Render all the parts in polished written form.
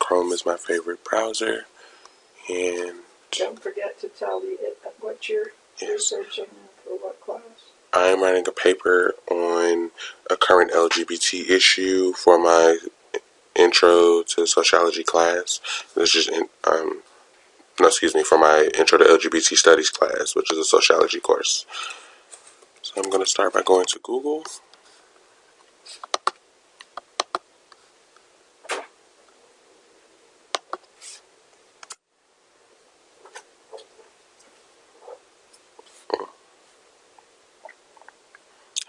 Chrome is my favorite browser. And don't forget to tell me what you're researching for what class. I'm writing a paper on a current LGBT issue for my intro to sociology class. This is for my intro to LGBT studies class, which is a sociology course. So I'm going to start by going to Google.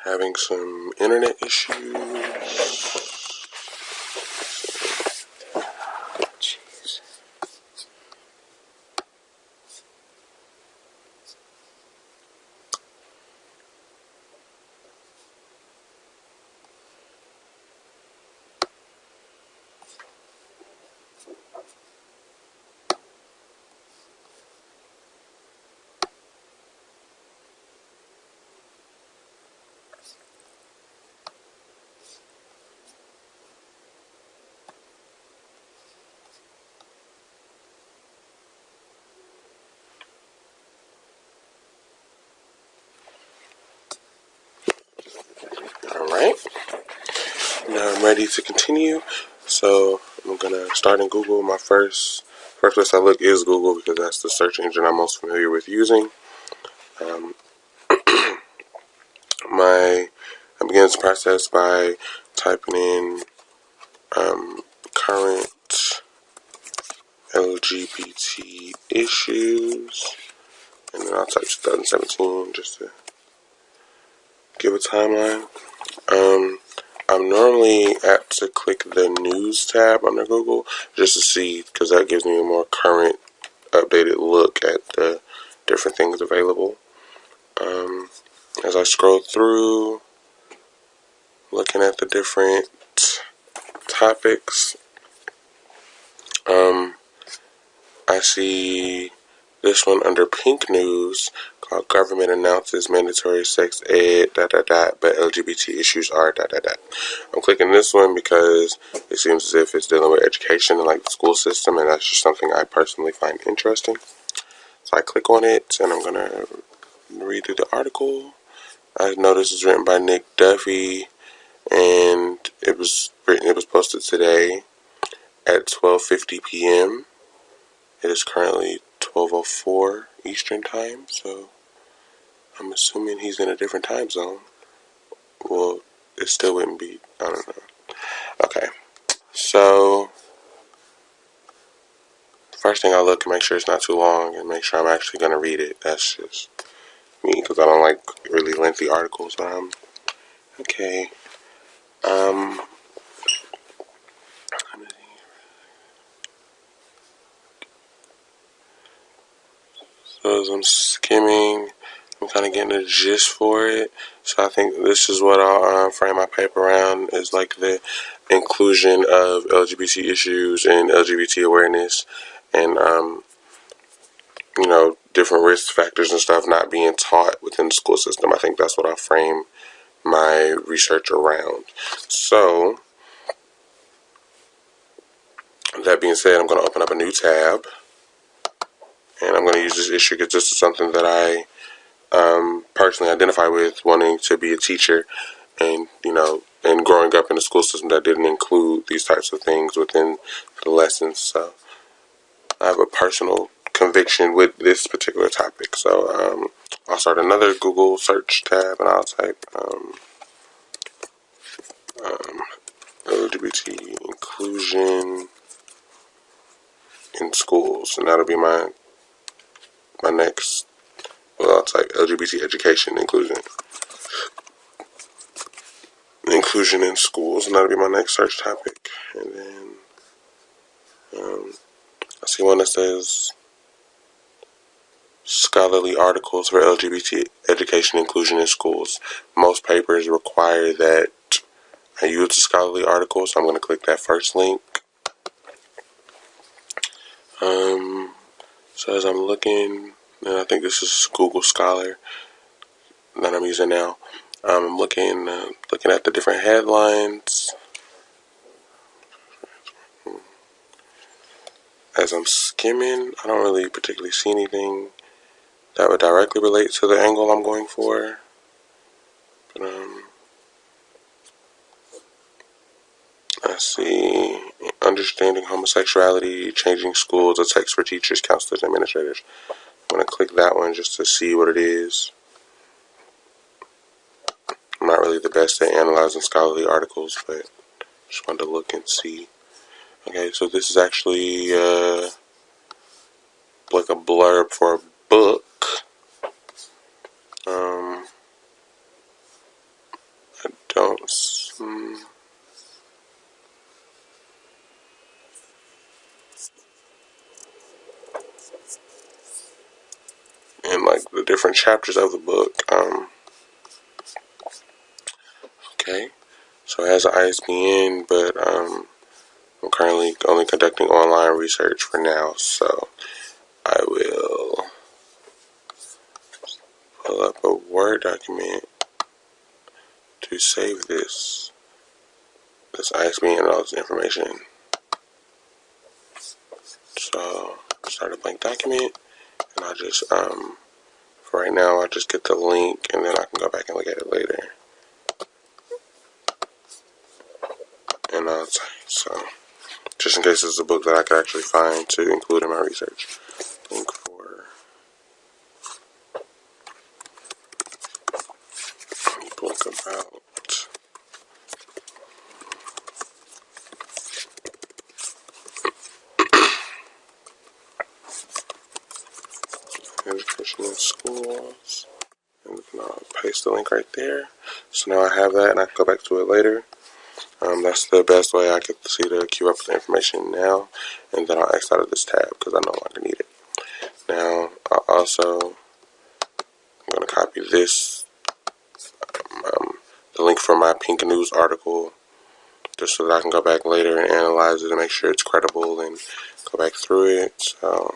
Having some internet issues. Alright, now I'm ready to continue. So I'm going to start in Google. My first place I look is Google because that's the search engine I'm most familiar with using. I begin this process by typing in current LGBT issues, and then I'll type 2017 just to give a timeline. I'm normally apt to click the news tab under Google just to see, because that gives me a more current, updated look at the different things available. As I scroll through, looking at the different topics, I see this one under Pink News called Government Announces Mandatory Sex Ed, but LGBT issues are, I'm clicking this one because it seems as if it's dealing with education and like the school system, and that's just something I personally find interesting. So I click on it, and I'm going to read through the article. I noticed it's written by Nick Duffy, and it was posted today at 12:50 p.m. It is currently 12:04 Eastern Time, so I'm assuming he's in a different time zone. Well, it still wouldn't be, I don't know. Okay, so first thing I look and make sure it's not too long and make sure I'm actually going to read it. That's just me because I don't like really lengthy articles, but okay. So as I'm skimming, I'm kind of getting a gist for it. So I think this is what I'll frame my paper around, is like the inclusion of LGBT issues and LGBT awareness, and different risk factors and stuff not being taught within the school system. I think that's what I'll frame my research around. So that being said, I'm going to open up a new tab, and I'm going to use this issue because this is something that I personally identify with, wanting to be a teacher, and and growing up in a school system that didn't include these types of things within the lessons. So I have a personal conviction with this particular topic. So I'll start another Google search tab, and I'll type LGBT inclusion in schools, and that'll be my next. Well, I'll type LGBT education inclusion in schools, and that'll be my next search topic. And then I see one that says scholarly articles for LGBT education inclusion in schools. Most papers require that I use the scholarly article, so I'm going to click that first link. So as I'm looking, and I think this is Google Scholar that I'm using now. I'm looking at the different headlines. as I'm skimming, I don't really particularly see anything that would directly relate to the angle I'm going for. But I see understanding homosexuality, changing schools, a text for teachers, counselors, administrators. I'm going to click that one just to see what it is. I'm not really the best at analyzing scholarly articles, but just wanted to look and see. Okay, so this is actually like a blurb for a book. I don't. And like the different chapters of the book. Okay, so it has an ISBN, but I'm currently only conducting online research for now, so I will pull up a Word document to save this ISBN and all this information. So start a blank document, and I'll just for right now I'll just get the link, and then I can go back and look at it later. And so just in case it's a book that I could actually find to include in my research. Link for a book about education in schools. And I'll paste the link right there. So now I have that, and I can go back to it later. That's the best way I could see to queue up the information now, and then I'll X out of this tab because I no longer need it. Now, I'm going to copy this, the link from my Pink News article, just so that I can go back later and analyze it and make sure it's credible and go back through it. So,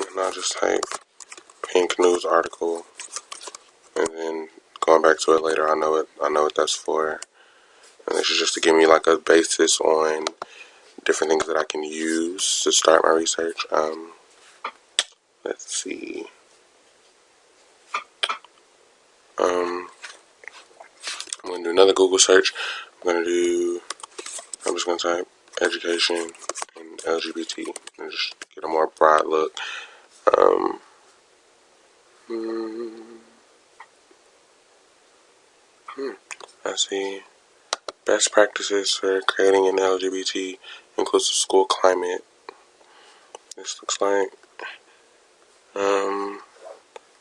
and I'll just type Pink News article, and then going back to it later, I know what that's for. And this is just to give me like a basis on different things that I can use to start my research. Let's see. I'm going to do another Google search. I'm just going to type education and LGBT and just get a more broad look. I see best practices for creating an LGBT inclusive school climate. This looks like, I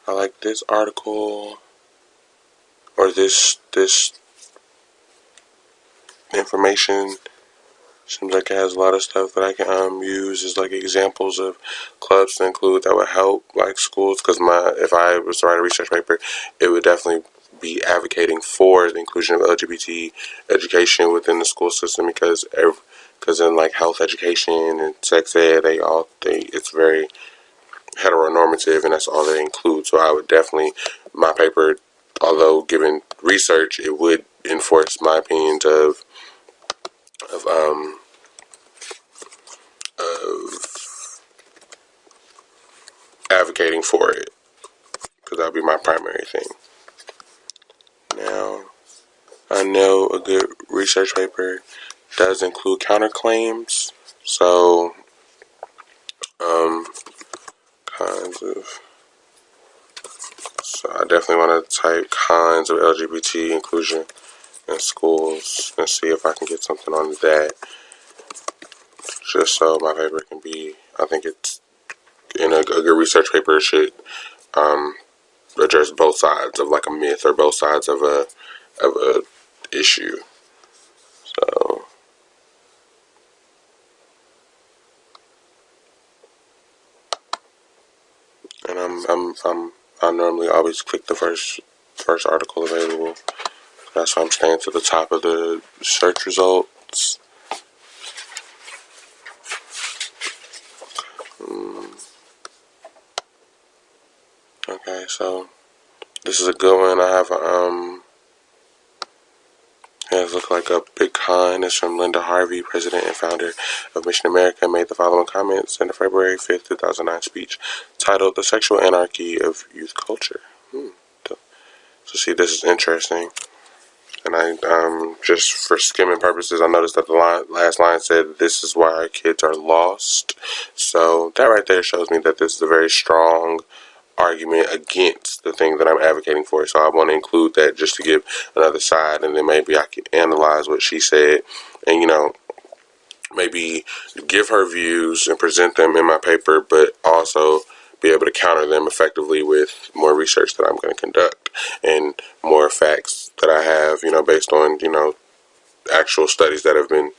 like this article, or this information. Seems like it has a lot of stuff that I can use as like examples of clubs to include that would help like schools. Because if I was to write a research paper, it would definitely be advocating for the inclusion of LGBT education within the school system, because in like health education and sex ed, it's very heteronormative, and that's all they include. So I would definitely, my paper, although given research, it would enforce my opinions of advocating for it, because that would be my primary thing. Now, I know a good research paper does include counterclaims, so kinds of. So I definitely want to type kinds of LGBT inclusion in schools and see if I can get something on that, just so my paper can be. I think it's in a good research paper should address both sides of like a myth or both sides of a issue. So, and I normally always click the first article available. That's why I'm staying to the top of the search results. Okay, so this is a good one. I have It looks like a big con. It's from Linda Harvey, president and founder of Mission America, made the following comments in a February 5th, 2009 speech titled The Sexual Anarchy of Youth Culture. So see, this is interesting. And I, just for skimming purposes, I noticed that the last line said, "This is why our kids are lost." So that right there shows me that this is a very strong argument against the thing that I'm advocating for. So I want to include that just to give another side, and then maybe I can analyze what she said, and maybe give her views and present them in my paper, but also be able to counter them effectively with more research that I'm going to conduct and more facts that I have, based on, actual studies that have been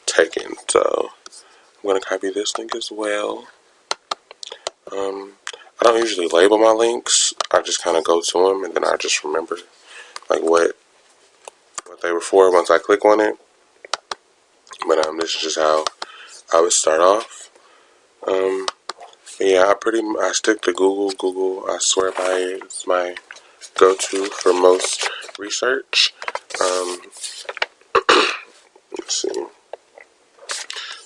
taken. So I'm going to copy this link as well. I don't usually label my links. I just kind of go to them, and then I just remember like what they were for once I click on it. But this is just how I would start off. Yeah, I stick to Google. Google, I swear by it. It's my go-to for most research. Let's see.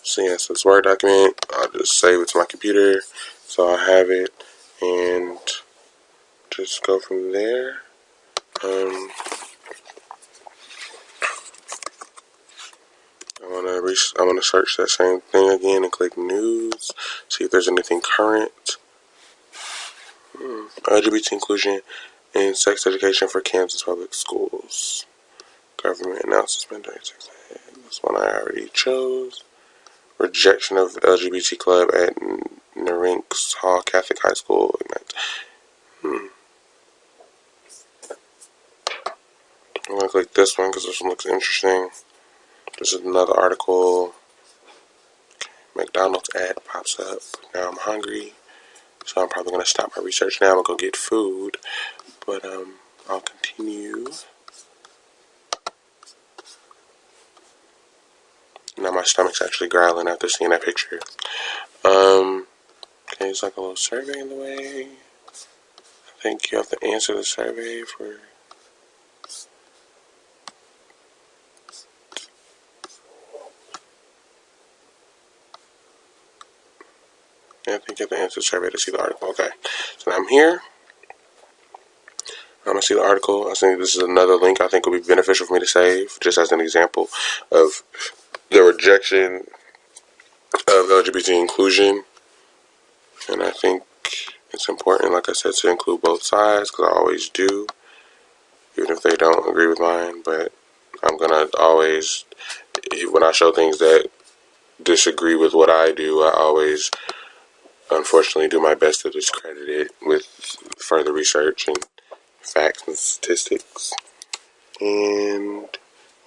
So yeah, so it's a Word document. I'll just save it to my computer, so I have it, and just go from there. I want to search that same thing again and click news. See if there's anything current. LGBT inclusion in sex education for Kansas public schools. Government announces mandatory sex ed. This one I already chose. Rejection of LGBT club at Narinks Hall Catholic High School. I'm going to click this one because this one looks interesting. This is another article. McDonald's ad pops up. Now I'm hungry, so I'm probably going to stop my research now and go get food. But I'll continue. Now my stomach's actually growling after seeing that picture. Okay, it's like a little survey in the way. I think you have to answer the survey for... Yeah, I think you have to answer the survey to see the article. Okay, so now I'm here. I'm going to see the article. I think this is another link I think will be beneficial for me to save, just as an example of the rejection of LGBT inclusion. And I think it's important, like I said, to include both sides, because I always do, even if they don't agree with mine. But I'm going to always, when I show things that disagree with what I do, I always, unfortunately, do my best to discredit it with further research and facts and statistics. And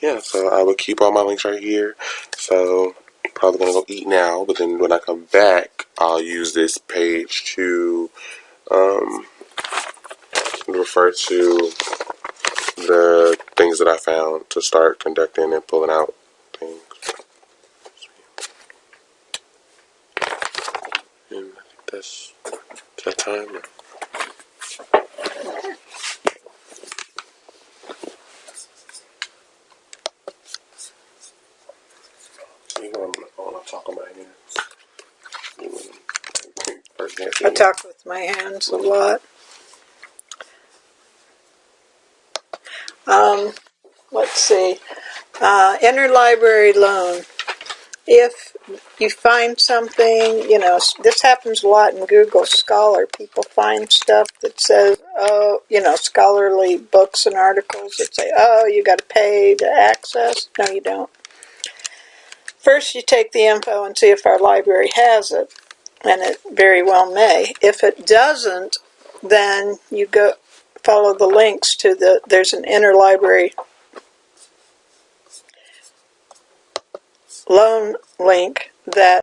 yeah, so I will keep all my links right here. So probably gonna go eat now, but then when I come back, I'll use this page to refer to the things that I found to start conducting and pulling out things. And I think that's that time. I talk on my hands. I talk with my hands a lot. Let's see. Interlibrary loan. If you find something, this happens a lot in Google Scholar. People find stuff that says, scholarly books and articles that say, you got to pay to access. No, you don't. First, you take the info and see if our library has it, and it very well may. If it doesn't, then you go follow the links to there's an interlibrary loan link that